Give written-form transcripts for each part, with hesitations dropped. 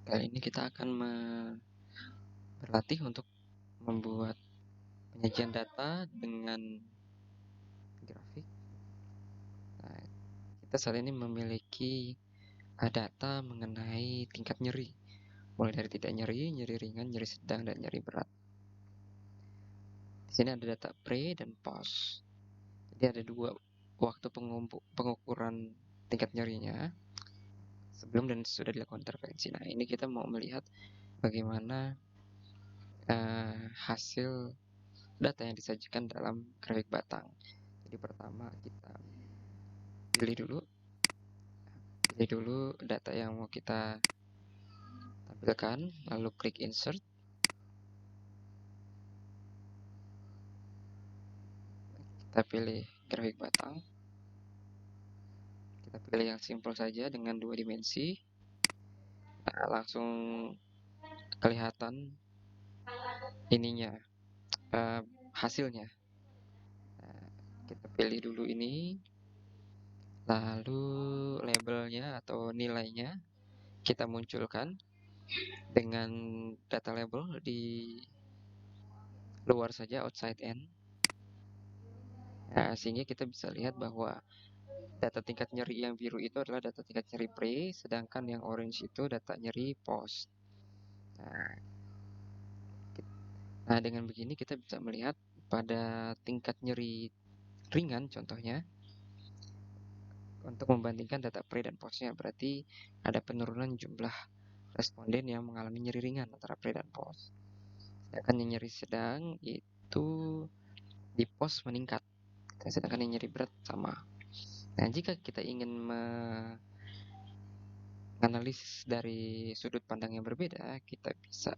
Kali ini kita akan berlatih untuk membuat penyajian data dengan grafik. Nah, kita saat ini memiliki data mengenai tingkat nyeri, mulai dari tidak nyeri, nyeri ringan, nyeri sedang, dan nyeri berat. Di sini ada data pre dan post. Jadi ada dua waktu pengukuran tingkat nyerinya, sebelum dan sesudah dilakukan intervensi. Nah, ini kita mau melihat bagaimana hasil data yang disajikan dalam grafik batang. Jadi pertama kita pilih dulu data yang mau kita tampilkan, lalu klik insert. Kita pilih grafik batang. Kita pilih yang simple saja dengan 2 dimensi. Nah, langsung kelihatan ininya, hasilnya. Nah, kita pilih dulu ini, lalu labelnya atau nilainya kita munculkan dengan data label di luar saja, outside in. Nah, sehingga kita bisa lihat bahwa data tingkat nyeri yang biru itu adalah data tingkat nyeri pre, sedangkan yang orange itu data nyeri post. Nah, dengan begini kita bisa melihat pada tingkat nyeri ringan contohnya, untuk membandingkan data pre dan postnya, berarti ada penurunan jumlah responden yang mengalami nyeri ringan antara pre dan post. Sedangkan yang nyeri sedang itu di post meningkat, sedangkan yang nyeri berat sama. Nah, jika kita ingin menganalisis dari sudut pandang yang berbeda, kita bisa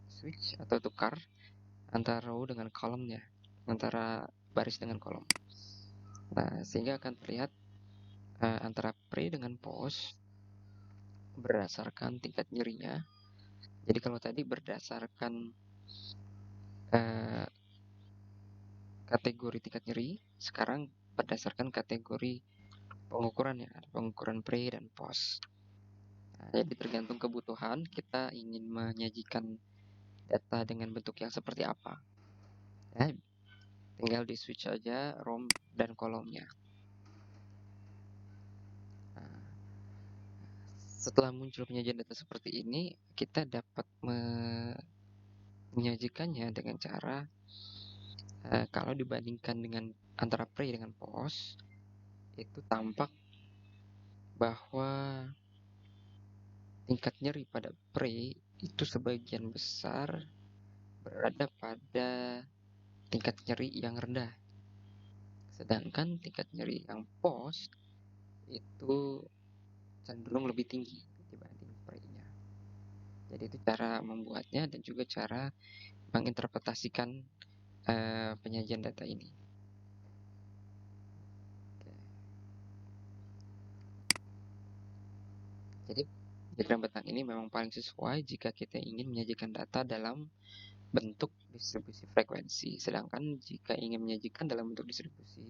switch atau tukar antara row dengan kolomnya, antara baris dengan kolom. Nah, sehingga akan terlihat antara pre dengan post berdasarkan tingkat nyerinya. Jadi kalau tadi berdasarkan kategori tingkat nyeri, sekarang berdasarkan kategori pengukurannya, pengukuran pre dan post. Nah, jadi tergantung kebutuhan kita ingin menyajikan data dengan bentuk yang seperti apa. Ya, tinggal di switch aja row dan kolomnya. Nah, setelah muncul penyajian data seperti ini, kita dapat menyajikannya dengan cara kalau dibandingkan dengan antara pre dengan post, itu tampak bahwa tingkat nyeri pada pre itu sebagian besar berada pada tingkat nyeri yang rendah, sedangkan tingkat nyeri yang post itu cenderung lebih tinggi dibanding pre-nya. Jadi itu cara membuatnya dan juga cara menginterpretasikan penyajian data ini. Jadi diagram batang ini memang paling sesuai jika kita ingin menyajikan data dalam bentuk distribusi frekuensi. Sedangkan jika ingin menyajikan dalam bentuk distribusi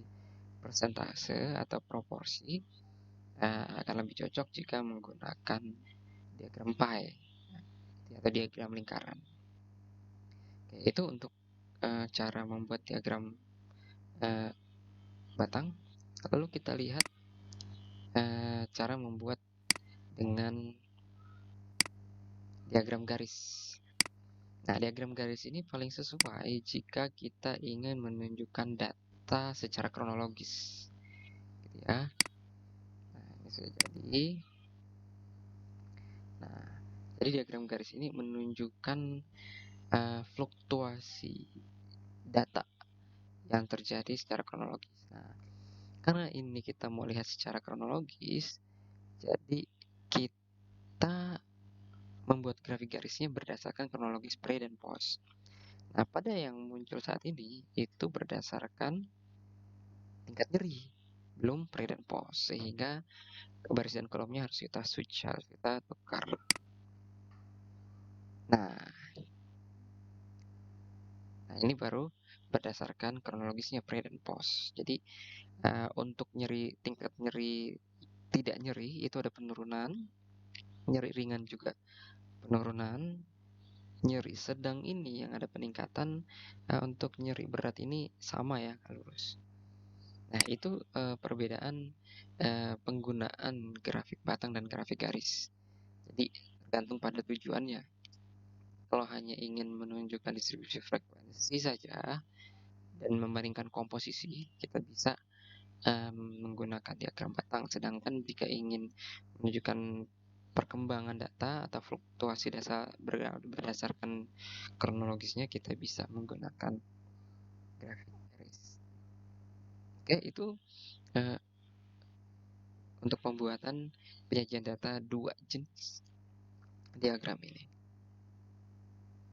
persentase atau proporsi, akan lebih cocok jika menggunakan diagram pie atau diagram lingkaran. Oke, itu untuk cara membuat diagram batang. Lalu kita lihat cara membuat dengan diagram garis. Nah, diagram garis ini paling sesuai jika kita ingin menunjukkan data secara kronologis, gitu ya. Nah, ini sudah jadi. Nah, jadi diagram garis ini menunjukkan fluktuasi data yang terjadi secara kronologis. Nah, karena ini kita mau lihat secara kronologis, jadi kita membuat grafik garisnya berdasarkan kronologis pre dan post. Nah, pada yang muncul saat ini itu berdasarkan tingkat nyeri, belum pre dan post, sehingga baris dan kolomnya harus kita switch, harus kita tukar. Nah, ini baru berdasarkan kronologisnya pre dan post. Jadi untuk tingkat nyeri tidak nyeri itu ada penurunan, nyeri ringan juga penurunan, nyeri sedang ini yang ada peningkatan, untuk nyeri berat ini sama ya, lurus. Nah itu, perbedaan, penggunaan grafik batang dan grafik garis. Jadi tergantung pada tujuannya. Kalau hanya ingin menunjukkan distribusi frekuensi saja dan membandingkan komposisi, kita bisa, menggunakan diagram batang. Sedangkan jika ingin menunjukkan perkembangan data atau fluktuasi berdasarkan kronologisnya, kita bisa menggunakan grafik garis. Oke, itu, eee, untuk pembuatan penyajian data 2 jenis diagram ini.